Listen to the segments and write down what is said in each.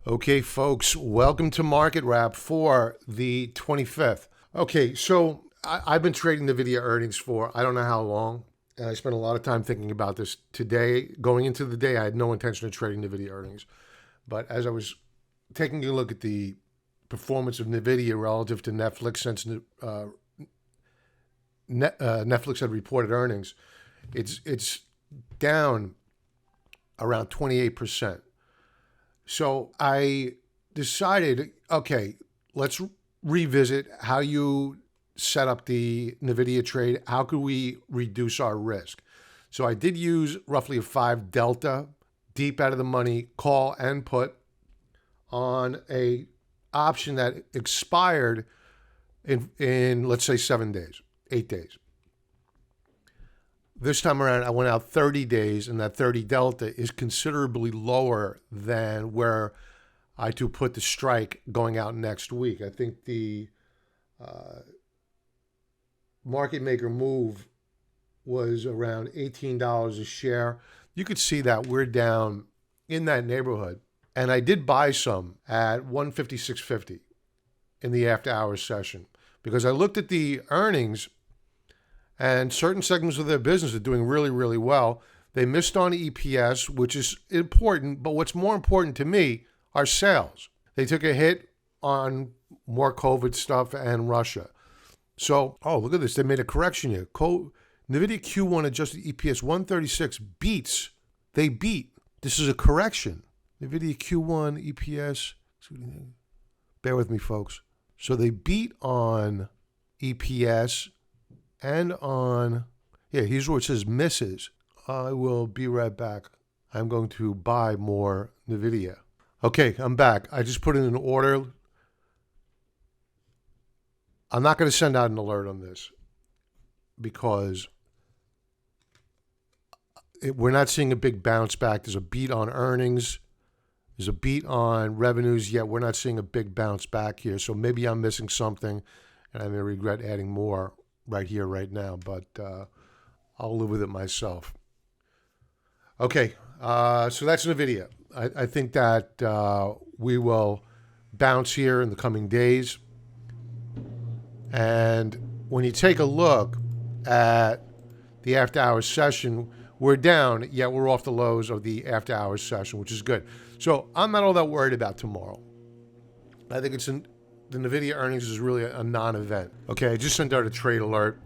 Okay, folks, welcome to Market Wrap for the 25th. Okay, so I've been trading NVIDIA earnings for I don't know how long, and I spent a lot of time thinking about this today. Going into the day, I had no intention of trading NVIDIA earnings. But as I was taking a look at the performance of NVIDIA relative to Netflix since Netflix had reported earnings, it's down around 28%. So I decided, okay, let's revisit how you set up the NVIDIA trade. How could we reduce our risk? So I did use roughly a 5 delta, deep out of the money, call and put on a option that expired in let's say 7 days, 8 days. This time around, I went out 30 days, and that 30 delta is considerably lower than where I to put the strike going out next week. I think the market maker move was around $18 a share. You could see that we're down in that neighborhood. And I did buy some at 156.50 in the after hours session because I looked at the earnings. And certain segments of their business are doing really, really well. They missed on EPS, which is important. But what's more important to me are sales. They took a hit on more COVID stuff and Russia. So, oh, look at this. They made a correction here. NVIDIA Q1 adjusted EPS 136 beats. They beat. This is a correction. NVIDIA Q1 EPS. Bear with me, folks. So they beat on EPS. And on, here's where it says misses. I will be right back. I'm going to buy more NVIDIA. Okay, I'm back. I just put in an order. I'm not going to send out an alert on this because we're not seeing a big bounce back. There's a beat on earnings. There's a beat on revenues, yet we're not seeing a big bounce back here. So maybe I'm missing something, and I may regret adding more right here, right now, but I'll live with it myself. Okay, so that's NVIDIA. I think that we will bounce here in the coming days. And when you take a look at the after-hours session, we're down, yet we're off the lows of the after-hours session, which is good. So I'm not all that worried about tomorrow. I think the NVIDIA earnings is really a non-event. Okay, I just sent out a trade alert.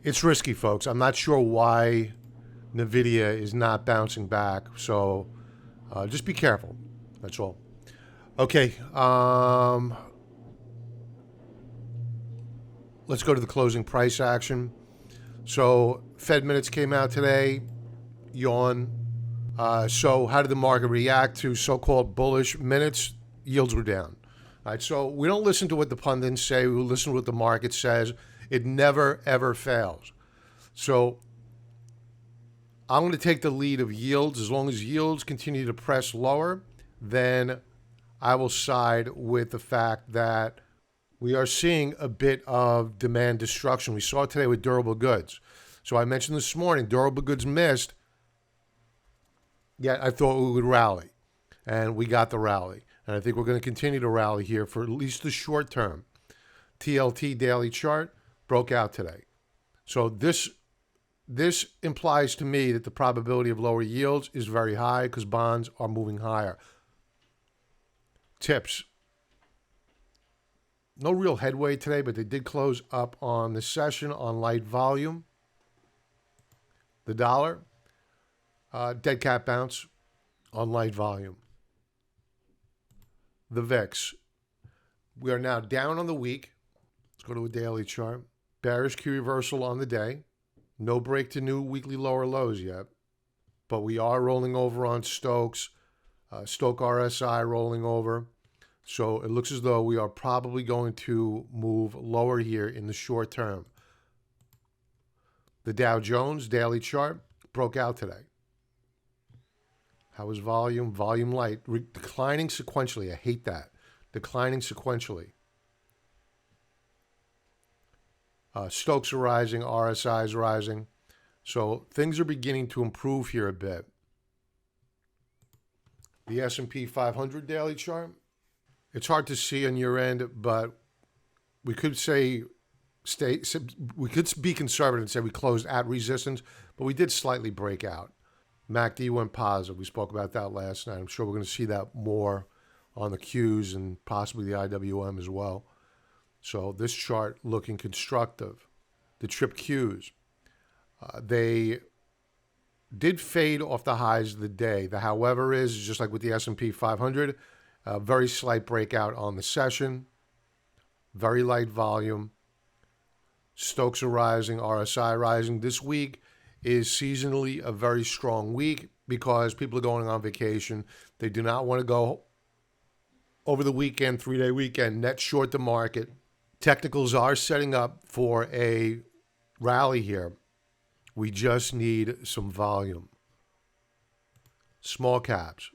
It's risky, folks. I'm not sure why NVIDIA is not bouncing back. So just be careful. That's all. Okay. Let's go to the closing price action. So Fed minutes came out today. Yawn. So how did the market react to so-called bullish minutes? Yields were down. All right, so we don't listen to what the pundits say. We listen to what the market says. It never, ever fails. So I'm going to take the lead of yields. As long as yields continue to press lower, then I will side with the fact that we are seeing a bit of demand destruction. We saw it today with durable goods. So I mentioned this morning, durable goods missed, yet I thought we would rally. And we got the rally. And I think we're going to continue to rally here for at least the short term. TLT daily chart broke out today. So this implies to me that the probability of lower yields is very high because bonds are moving higher. Tips. No real headway today, but they did close up on the session on light volume. The dollar, dead cat bounce on light volume. The VIX. We are now down on the week. Let's go to a daily chart. Bearish Q reversal on the day. No break to new weekly lower lows yet. But we are rolling over on Stokes. Stoke RSI rolling over. So it looks as though we are probably going to move lower here in the short term. The Dow Jones daily chart broke out today. How is volume? Volume light. Declining sequentially. I hate that. Declining sequentially. Stokes are rising. RSI is rising. So things are beginning to improve here a bit. The S&P 500 daily chart. It's hard to see on your end, but we could say we could be conservative and say we closed at resistance, but we did slightly break out. MACD went positive. We spoke about that last night. I'm sure we're going to see that more on the Qs and possibly the IWM as well. So this chart looking constructive. The trip Qs, they did fade off the highs of the day. The however is just like with the S&P 500, a very slight breakout on the session, very light volume. Stokes are rising, RSI rising. This week is seasonally a very strong week because people are going on vacation. They do not want to go over the weekend, 3-day weekend, net short the market. Technicals are setting up for a rally here. We just need some volume. Small caps,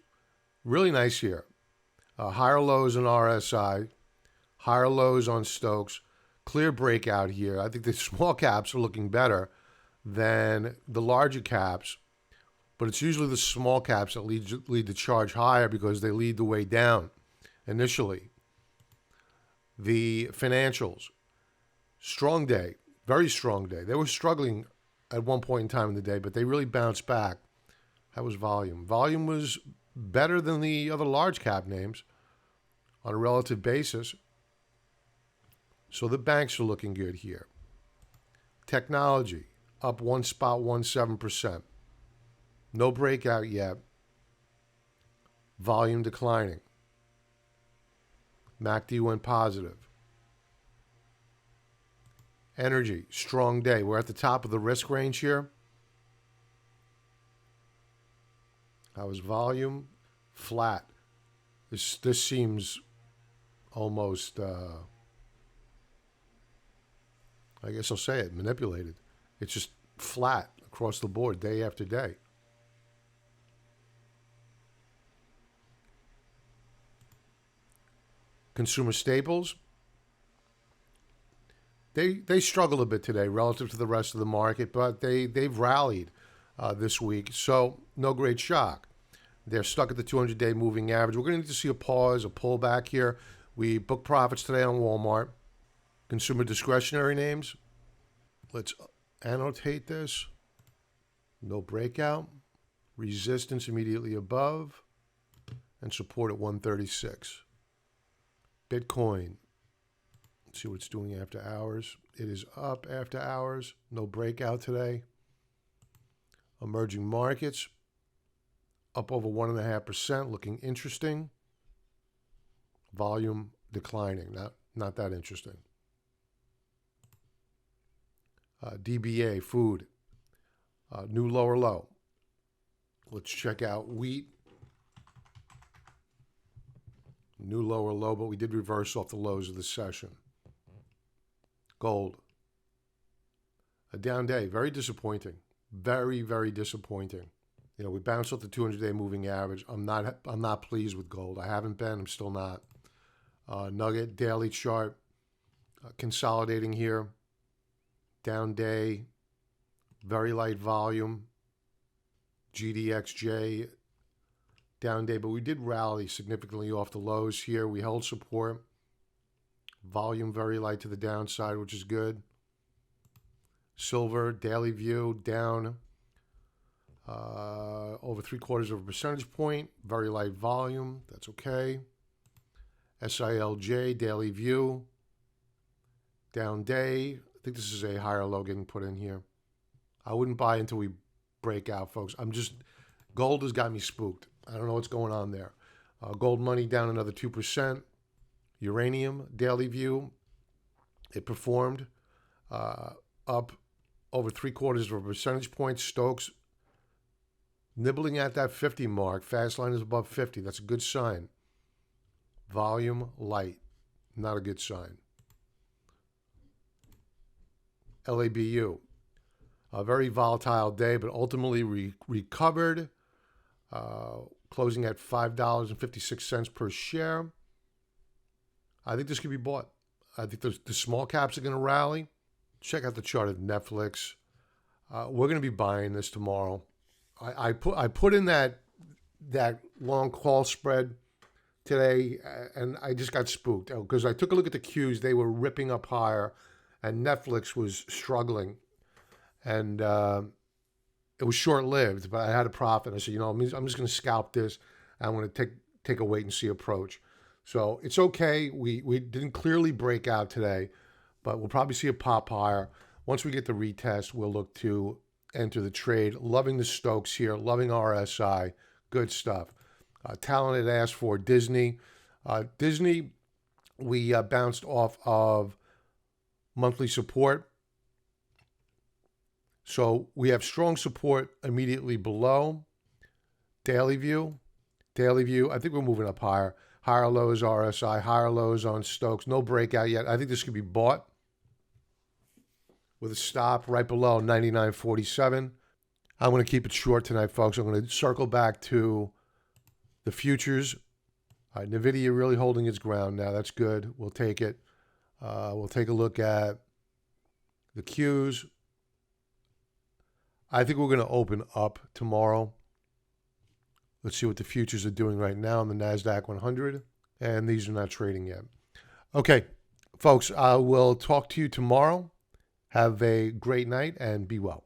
really nice here. Higher lows on RSI, higher lows on Stokes. Clear breakout here. I think the small caps are looking better than the larger caps, but it's usually the small caps that lead the charge higher because they lead the way down initially. The financials, strong day, very strong day. They were struggling at one point in time in the day, but they really bounced back. That was volume. Volume was better than the other large cap names on a relative basis. So the banks are looking good here. Technology, up 1.17%. No breakout yet. Volume declining. MACD went positive. Energy, strong day. We're at the top of the risk range here. That was volume, flat. This seems almost, I guess I'll say it, manipulated. It's just flat across the board, day after day. Consumer staples, they struggle a bit today relative to the rest of the market, but they've rallied this week, so no great shock. They're stuck at the 200-day moving average. We're going to need to see a pause, a pullback here. We booked profits today on Walmart. Consumer discretionary names. Let's annotate this. No breakout. Resistance immediately above. And support at 136. Bitcoin. Let's see what it's doing after hours. It is up after hours. No breakout today. Emerging markets. Up over 1.5%. Looking interesting. Volume declining. Not that interesting. DBA, food, new lower low. Let's check out wheat. New lower low, but we did reverse off the lows of the session. Gold, a down day, very disappointing. Very, very disappointing. You know, we bounced off the 200-day moving average. I'm not pleased with gold. I haven't been. I'm still not. Nugget, daily chart, consolidating here. Down day, very light volume. GDXJ, down day, but we did rally significantly off the lows here. We held support. Volume very light to the downside, which is good. Silver, daily view, down over 0.75 of a percentage point. Very light volume. That's okay. SILJ, daily view, down day. I think this is a higher low getting put in here. I wouldn't buy until we break out, folks. Gold has got me spooked. I don't know what's going on there. Gold money down another 2%. Uranium, daily view, it performed up over 0.75 of a percentage point. Stokes nibbling at that 50 mark. Fast line is above 50. That's a good sign. Volume light, not a good sign. LABU, a very volatile day, but ultimately recovered, closing at $5.56 per share. I think this could be bought. I think the small caps are going to rally. Check out the chart of Netflix. We're going to be buying this tomorrow. I put in that that long call spread today, and I just got spooked because I took a look at the Qs. They were ripping up higher, and Netflix was struggling, and it was short-lived, but I had a profit. I said, I'm just going to scalp this. And I'm going to take a wait and see approach. So it's okay. We didn't clearly break out today, but we'll probably see a pop higher. Once we get the retest, we'll look to enter the trade. Loving the Stokes here. Loving RSI. Good stuff. Talented ass for Disney. Disney, we bounced off of monthly support. So we have strong support immediately below. Daily view. Daily view, I think we're moving up higher. Higher lows RSI, higher lows on Stokes. No breakout yet. I think this could be bought with a stop right below 99.47. I'm going to keep it short tonight, folks. I'm going to circle back to the futures. All right, NVDA really holding its ground now. That's good. We'll take it. We'll take a look at the Qs. I think we're going to open up tomorrow. Let's see what the futures are doing right now on the NASDAQ 100. And these are not trading yet. Okay, folks, I will talk to you tomorrow. Have a great night and be well.